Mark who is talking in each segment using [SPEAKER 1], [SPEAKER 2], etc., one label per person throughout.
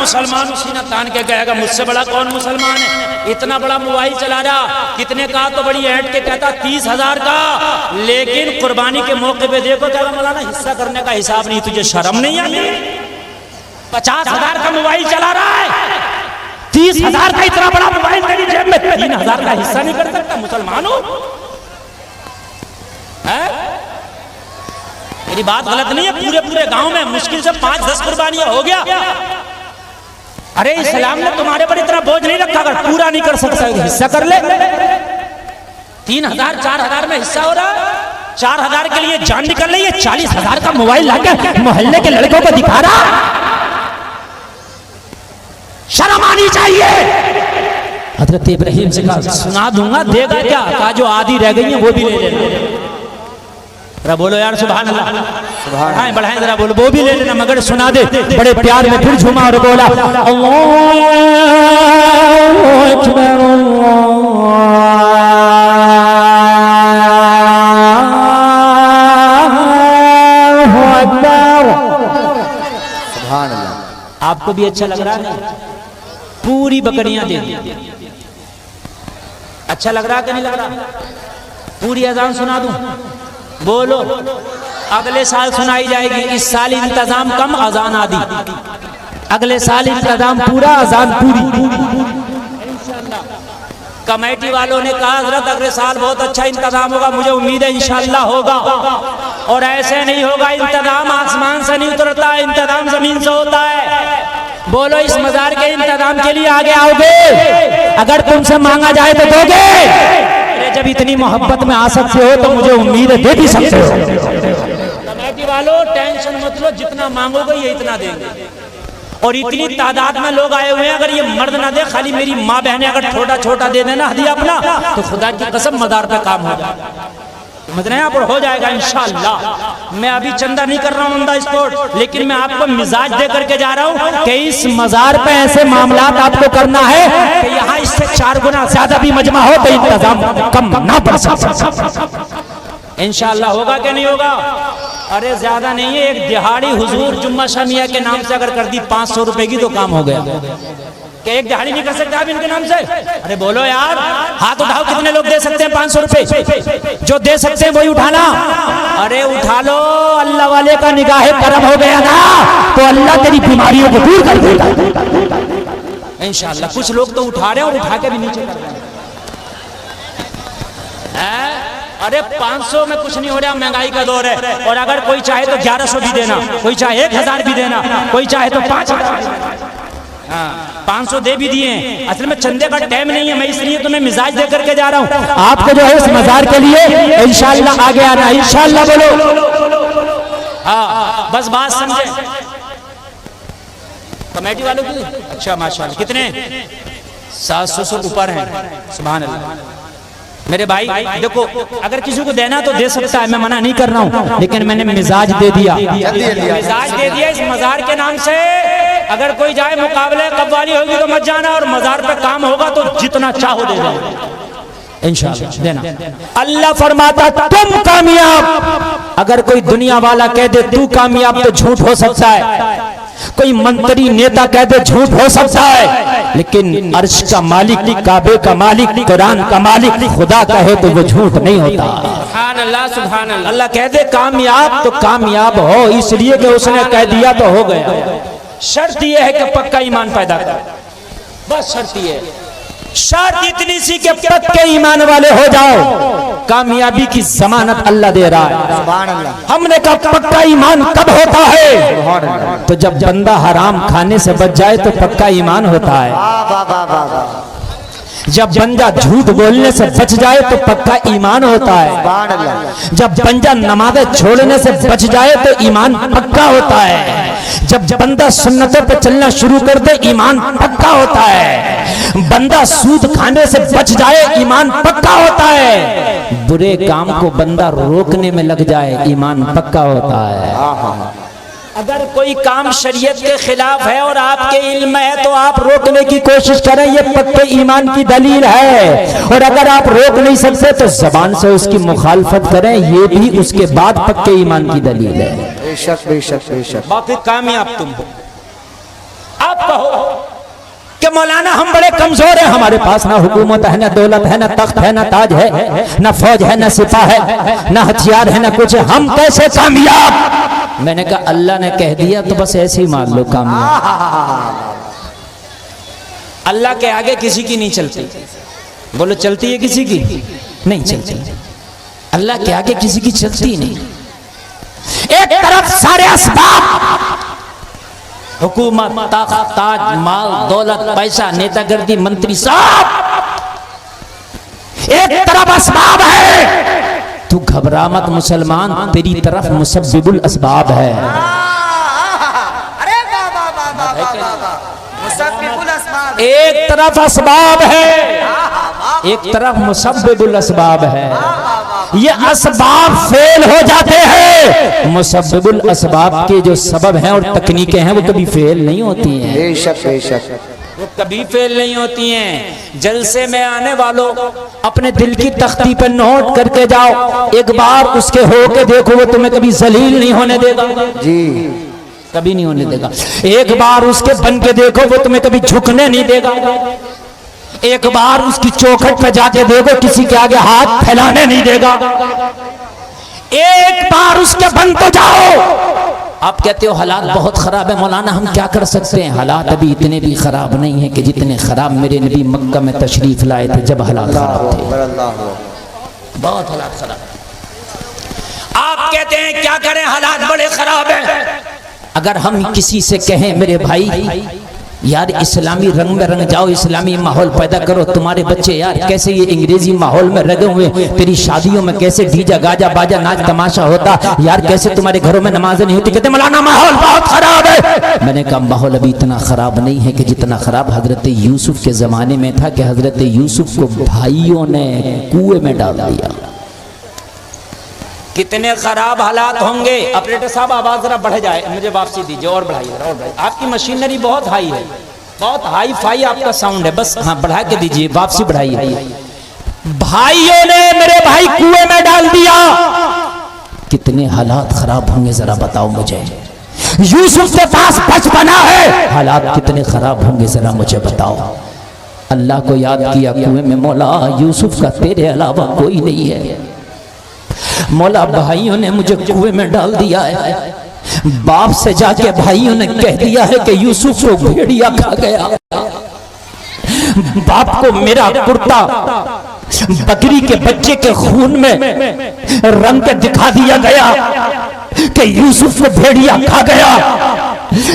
[SPEAKER 1] मुसलमान सीना तान के कहेगा मुझसे बड़ा कौन मुसलमान है, इतना बड़ा मोबाइल चला रहा, कितने का, तो बड़ी ऐंठ के कहता 30,000 का, लेकिन कुर्बानी के मौके पे देखो क्या मौलाना हिस्सा करने का हिसाब नहीं, तुझे शर्म नहीं आती? 50,000 का मोबाइल चला रहा है, 30,000 का इतना बड़ा मोबाइल तेरी जेब में, 3,000 का हिस्सा नहीं कर सकता? मुसलमानों, मेरी बात गलत नहीं है? पूरे पूरे गांव में मुश्किल से 5-10 कुर्बानियां हो गया। अरे इस्लाम ने तुम्हारे पर इतना बोझ नहीं रखा, अगर पूरा नहीं कर सकता हिस्सा कर ले। 3,000 4,000 में हिस्सा हो रहा है, 4,000 के लिए जान निकल रही है, 40,000 का मोबाइल लाके मोहल्ले के लड़कों को दिखा रहा। शर्म आनी चाहिए। हजरत इब्राहिम से कहा सुना दूंगा, देगा क्या? कहा जो आधी रह गई है वो भी ले लेना। जरा बोलो यार सुभान अल्लाह, बढ़ाएं बढ़ाएं जरा बोलो, वो भी ले लेना मगर सुना दे। बड़े प्यार में फिर झूमा और बोला अल्लाहु अकबर अल्लाहु अकबर। सुभान अल्लाह। आपको भी अच्छा लग रहा है? पूरी बकरियां दे दी, अच्छा लग रहा कि नहीं लग रहा? पूरी अजान सुना दूं? बोलो, अगले साल सुनाई जाएगी। इस साल इंतजाम कम, अजान आदि। अगले साल इंतजाम पूरा, अजान पूरी। कमेटी वालों ने कहा हजरत अगले साल बहुत अच्छा इंतजाम होगा, मुझे उम्मीद है इंशाअल्लाह होगा। और ऐसे नहीं होगा, इंतजाम आसमान से नहीं उतरता, इंतजाम जमीन से होता है। बोलो, इस मजार के इंतजाम के लिए आगे आओगे? अगर तुमसे मांगा जाए तो दोगे? जब इतनी मोहब्बत में आ सकते हो तो मुझे उम्मीद है दे भी सकते हो। कमेटी वालों टेंशन मत लो, जितना मांगोगे ये इतना देंगे। और इतनी तादाद में लोग आए हुए हैं, अगर ये मर्द ना दे, खाली मेरी माँ बहनें अगर छोटा छोटा दे देना हदिया अपना, तो खुदा की कसम मदार पे काम हो जाएगा। समझ रहे हैं आप? और हो जाएगा इंशाअल्लाह। मैं अभी चंदा नहीं कर रहा हूँ ऑन द स्पॉट, लेकिन मैं आपको मिजाज दे करके जा रहा हूँ कि इस मजार पे ऐसे मामलात आपको करना है कि यहाँ इससे 4 गुना ज्यादा भी मजमा हो तो इंतजाम कम ना पड़ सकता। इंशाअल्लाह होगा कि नहीं होगा? अरे ज्यादा नहीं है, एक दिहाड़ी हुजूर जुम्मा शामिया के नाम से अगर कर दी 500 रुपए की तो काम हो गया। कि एक दिहाड़ी नहीं कर सकते आप इनके नाम से? अरे बोलो यार, हाथ उठाओ, कितने लोग दे सकते हैं 500 रुपए? जो दे सकते हैं वही उठाना। अरे उठा लो, अल्लाह वाले का निगाहे करम हो गया ना तो अल्लाह तेरी बीमारियों को दूर कर देगा इंशाअल्लाह। कुछ लोग तो उठा रहे हैं और उठा के भी नीचे कर रहे हैं। अरे 500 में कुछ नहीं हो रहा, महंगाई का दौर है। और अगर कोई चाहे तो 1100 भी देना, कोई चाहे 1000 भी देना, कोई चाहे तो 5000। 500 दे भी दिए। असल में चंदे का टाइम नहीं है, मैं इसलिए तुम्हें मिजाज दे करके जा रहा हूँ। आपको जो है इस मजार के लिए इंशाअल्लाह आगे आना, इंशाअल्लाह बोलो। हाँ बस बात समझे कमेटी वालों की। अच्छा माशाअल्लाह, कितने? 700 से ऊपर हैं। सुभान अल्लाह। मेरे भाई देखो, अगर किसी को देना तो दे सकता है, मैं मना नहीं कर रहा हूँ, लेकिन मैंने मिजाज दे दिया, मिजाज दे दिया इस मजार के नाम से। अगर कोई जाए मुकाबले कव्वाली होगी तो मत जाना, और मजार पे काम होगा तो जितना चाहो दे देना इंशाअल्लाह देना। अल्लाह फरमाता तुम कामयाब। अगर कोई दुनिया वाला कह दे तू कामयाब तो झूठ हो सकता है, कोई मंत्री नेता कह दे झूठ हो सकता है, लेकिन अर्श का मालिक, काबे का मालिक, कुरान का मालिक खुदा कहे तो वो झूठ नहीं होता। सुभान अल्लाह, सुभान अल्लाह। अल्लाह कह दे कामयाब तो कामयाब हो, इसलिए कि उसने कह दिया तो हो गया। शर्त यह है कि पक्का ईमान पैदा कर, बस शर्त ये है। शर्त इतनी सी कि पक्के ईमान वाले हो जाओ, कामयाबी की जमानत अल्लाह दे रहा है। सुभान अल्लाह। हमने कहा पक्का ईमान कब होता है? तो जब बंदा हराम खाने से बच जाए तो पक्का ईमान होता है। जब बंदा झूठ बोलने से बच जाए तो पक्का ईमान होता है। जब बंदा नमाज़ें छोड़ने से बच जाए तो ईमान पक्का होता है। जब बंदा सुन्नतों पे चलना शुरू कर दे ईमान पक्का होता है। बंदा सूद खाने से बच जाए ईमान पक्का होता है। बुरे काम को बंदा रोकने में लग जाए ईमान पक्का होता है। अगर कोई काम शरीयत के खिलाफ है और आपके इल्म है तो आप रोकने की कोशिश करें, ये पक्के ईमान की दलील है। और अगर आप रोक नहीं सकते तो जबान से उसकी मुखालफत करें, ये भी उसके बाद पक्के ईमान की दलील है। बेशक बेशक बेशक। बाकी कामयाब तुम हो। अब कहो कि मौलाना हम बड़े कमजोर हैं, हमारे पास ना हुकूमत है, ना दौलत है, ना तख्त है, ना ताज है, ना फौज है, ना सिपा है, ना हथियार है, ना कुछ है, हम कैसे कामयाब? मैंने कहा अल्लाह ने कह दिया तो बस ऐसे ही मान लो कामयाब। अल्लाह के आगे किसी की नहीं चलती। बोलो चलती है किसी की? नहीं चलती। अल्लाह के आगे किसी की चलती नहीं। एक तरफ सारे असबाब, हुकूमत, ताकत, ताज, माल, दौलत, पैसा, नेतागर्दी, मंत्री साहब, एक तरफ असबाब है। तू घबरा मत मुसलमान, तेरी तरफ मुसब्बिबुल असबाब है।
[SPEAKER 2] अरे मुसब्बिबुल असबाब,
[SPEAKER 1] एक तरफ असबाब है, एक तरफ मुसब्बिबुल असबाब है। ये असबाब फेल हो जाते हैं, मुसब्बिबुल असबाब के जो सबब हैं और तकनीकें हैं वो कभी फेल नहीं होती हैं।
[SPEAKER 2] बेशक बेशक,
[SPEAKER 1] वो कभी फेल नहीं होती हैं। जलसे में आने वालों अपने दिल की तख्ती पर नोट करके जाओ, एक बार उसके होके देखो, वो तुम्हें कभी जलील नहीं होने देगा
[SPEAKER 2] जी,
[SPEAKER 1] कभी नहीं होने देगा। एक बार उसके बन के देखो, वो तुम्हें कभी झुकने नहीं देगा। एक बार उसकी चौखट पे जाके देखो, किसी के आगे हाथ फैलाने नहीं देगा। एक बार उसके बन तो जाओ। आप कहते हो हालात बहुत खराब है, मौलाना हम क्या कर सकते हैं? हालात अभी इतने भी खराब नहीं है कि जितने खराब मेरे नबी मक्का में तशरीफ लाए थे जब हालात खराब थे। बहुत हालात खराब। आप कहते हैं क्या करें, हालात बड़े खराब हैं। अगर हम किसी से कहें मेरे भाई यार इस्लामी रंग में रंग जाओ, इस्लामी माहौल पैदा करो, तुम्हारे बच्चे यार कैसे ये अंग्रेजी माहौल में रंगे हुए, तेरी शादियों में कैसे डीजा गाजा बाजा नाच तमाशा होता यार, कैसे तुम्हारे घरों में नमाजें नहीं होती, कहते मौलाना माहौल बहुत खराब है। मैंने कहा माहौल अभी इतना खराब नहीं है कि जितना खराब हजरत यूसुफ के जमाने में था कि हजरत यूसुफ को भाइयों ने कुएं में डाल दिया। कितने खराब हालात होंगे। ऑपरेटर साहब आवाज जरा बढ़ जाए, मुझे वापसी दीजिए और बढ़ाइए और बढ़ाइए। आपकी मशीनरी बहुत हाई है, बहुत हाई फाई आपका साउंड है, बस हाँ बढ़ा के दीजिए, वापसी बढ़ाइए। भाइयों ने मेरे भाई कुएं में डाल दिया। कितने हालात खराब होंगे जरा बताओ मुझे। यूसुफ के पास बचपना है, हालात कितने खराब होंगे जरा मुझे बताओ। अल्लाह को याद किया कुएं में, मौला यूसुफ का तेरे अलावा कोई नहीं है, मौला भाइयों ने मुझे कुएं में डाल दिया है। बाप से जाके भाइयों ने कह दिया है कि यूसुफ को भेड़िया खा गया। बाप को मेरा कुर्ता बकरी के बच्चे के खून में रंग के दिखा दिया गया कि यूसुफ को भेड़िया खा गया।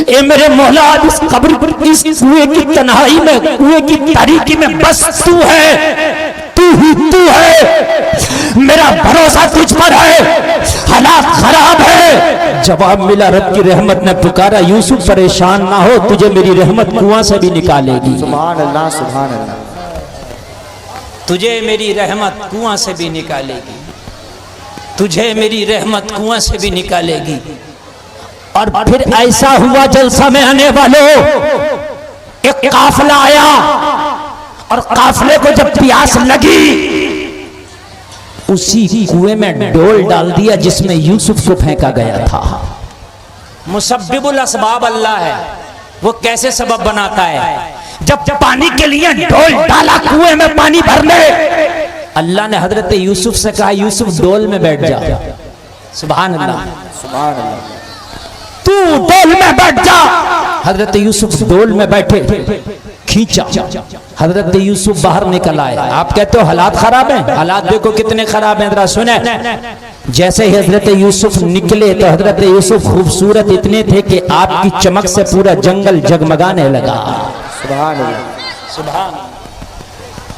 [SPEAKER 1] ए मेरे मौला, इस कब्र पर इस कुएं की तन्हाई में, कुएं की तारीकी में बस तू है, तू ही तू है, मेरा भरोसा तुझ पर है, हालात खराब है। जवाब मिला, रब की रहमत ने पुकारा, यूसुफ परेशान ना हो, तुझे मेरी रहमत कुआं से भी निकालेगी।
[SPEAKER 2] सुभान अल्लाह, सुभान अल्लाह,
[SPEAKER 1] तुझे मेरी रहमत कुआं से भी निकालेगी, तुझे मेरी रहमत कुआं से भी निकालेगी। और फिर ऐसा हुआ, जलसा में आने वालों एक काफिला आया और काफिले को जब प्यास लगी उसी कुएं में डोल डाल दिया जिसमें यूसुफ को फेंका गया था। मुसब्बिबुल असबाब अल्लाह है, वो कैसे सबब बनाता है। जब पानी के लिए डोल डाला कुएं में पानी भरने, अल्लाह ने हजरत यूसुफ से कहा यूसुफ डोल में बैठ जा। सुभान अल्लाह,
[SPEAKER 2] सुभान अल्लाह,
[SPEAKER 1] तू डोल में बैठ जा। हजरत यूसुफ डोल में बैठे, खींचा, हजरत यूसुफ बाहर निकल आए। आप कहते हो हालात खराब हैं, हालात देखो कितने खराब हैं, जरा सुने। जैसे ही हजरत यूसुफ निकले तो हजरत यूसुफ खूबसूरत इतने थे कि आपकी चमक से पूरा जंगल जगमगाने लगा।
[SPEAKER 2] सुभान अल्लाह,
[SPEAKER 1] सुभान,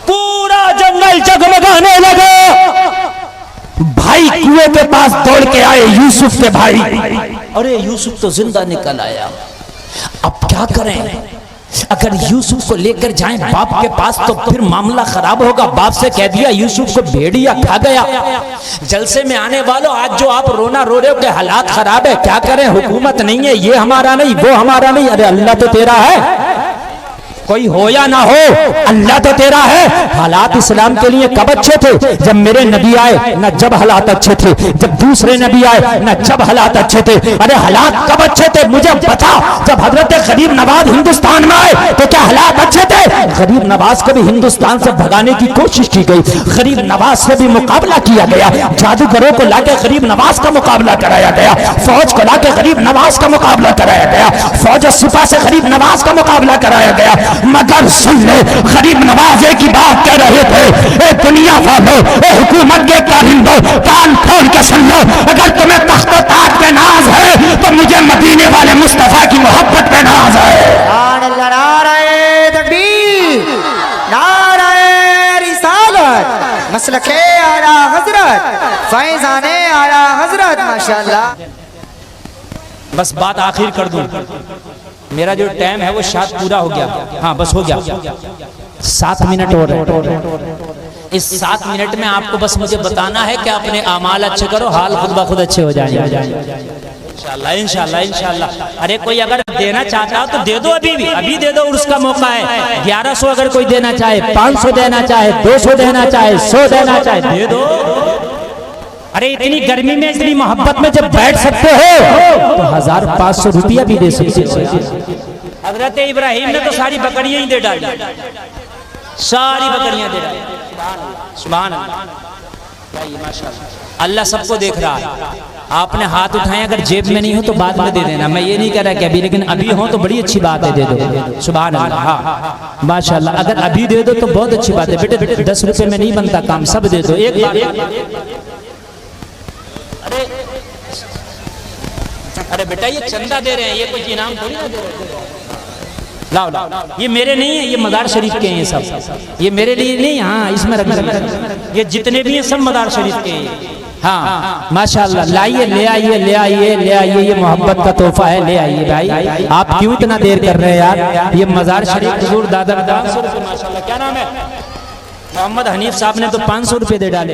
[SPEAKER 1] पूरा जंगल जगमगाने लगा। भाई कुएं के पास दौड़ के आए, यूसुफ के भाई, अरे यूसुफ तो जिंदा निकल आया, अब क्या करें? अगर यूसुफ को लेकर जाएं बाप के पास तो फिर मामला खराब होगा। बाप से कह दिया यूसुफ को भेड़िया खा गया। जलसे में आने वालों, आज जो आप रोना रो रहे हो कि हालात खराब है, क्या करें? हुकूमत नहीं है, ये हमारा नहीं, वो हमारा नहीं, अरे अल्लाह तो तेरा है। कोई हो या ना हो, अल्लाह तो तेरा है। हालात इस्लाम के लिए कब अच्छे थे? जब मेरे नबी आए ना, जब हालात अच्छे थे। जब दूसरे नबी आए ना, जब हालात अच्छे थे। अरे हालात कब अच्छे थे मुझे बता। जब हजरत गरीब नवाज हिंदुस्तान में आए तो क्या हालात अच्छे थे? गरीब नवाज को भी हिंदुस्तान से भगाने की कोशिश की गई, गरीब नवाज से भी मुकाबला किया गया, जादूगरों को लाके गरीब नवाज का मुकाबला कराया गया, फौज को लाके गरीब नवाज का मुकाबला कराया गया, फौज और सिपा से गरीब नवाज का मुकाबला कराया गया। मगर सुन ले, गरीब नवाजे की बात कह रहे थे। ए दुनिया वालों, ए हुकूमत के कारिंदों, कान खोल के सुन लो। अगर तुम्हें तख्त और ताज पे नाज है तो मुझे मदीने वाले मुस्तफा की मोहब्बत पे नाज है।
[SPEAKER 2] नाराए तकबीर, नाराए रिसालत, मसलके आला हजरत, फैजाने आला हजरत, माशाअल्लाह।
[SPEAKER 1] बस बात आखिर कर दूं, मेरा जो टाइम है वो शायद पूरा हो गया। हाँ बस हो गया, 7 मिनट और है। इस 7 मिनट में आपको बस मुझे बताना है कि अपने अमाल अच्छे करो, हाल खुद ब खुद अच्छे हो जाएंगे। इंशाल्लाह इंशाल्लाह इंशाल्लाह। अरे कोई अगर देना चाहता हो तो दे दो, अभी दे दो, उसका मौका है। 1100 अगर कोई देना चाहे, 500 देना चाहे, 200 देना चाहे, 100 देना चाहे, दे दो। अरे इतनी गर्मी में, इतनी मोहब्बत में जब बैठ सकते हो तो 1500 रुपया भी दे सकते हो। हजरत इब्राहिम ने तो सारी बकरियां ही दे डाली, सारी बकरियां दे डाली। सुभान अल्लाह। अल्लाह सबको देख रहा है। आपने हाथ उठाए, अगर जेब में नहीं हो तो बाद में दे देना। मैं ये नहीं कह रहा कि अभी, लेकिन अभी हो तो बड़ी अच्छी बात है, दे दो। सुभान अल्लाह, हाँ माशाअल्लाह। अगर अभी दे दो तो बहुत अच्छी बात है। बेटे 10 रुपए में नहीं बनता काम, सब दे दो एक बार। अरे बेटा ये चंदा दे रहे हैं, ये कुछ इनाम थोड़ी ना दे रहे हैं। लाओ लाओ, ये मेरे नहीं है, ये मदार शरीफ के हैं ये सब, ये मेरे लिए नहीं। हाँ इसमें रख, ये जितने भी हैं सब मदार शरीफ के हैं। हाँ माशाअल्लाह। लाइए, ले आइए, ले आइए, ले आइए, ये मोहब्बत का तोहफा है, ले आइए भाई। आप क्यों इतना देर कर रहे हैं यार? ये मजार शरीफ हुजूर दादा माशाअल्लाह। क्या नाम है? मोहम्मद हनीफ साहब ने तो 500 रुपये दे डाले।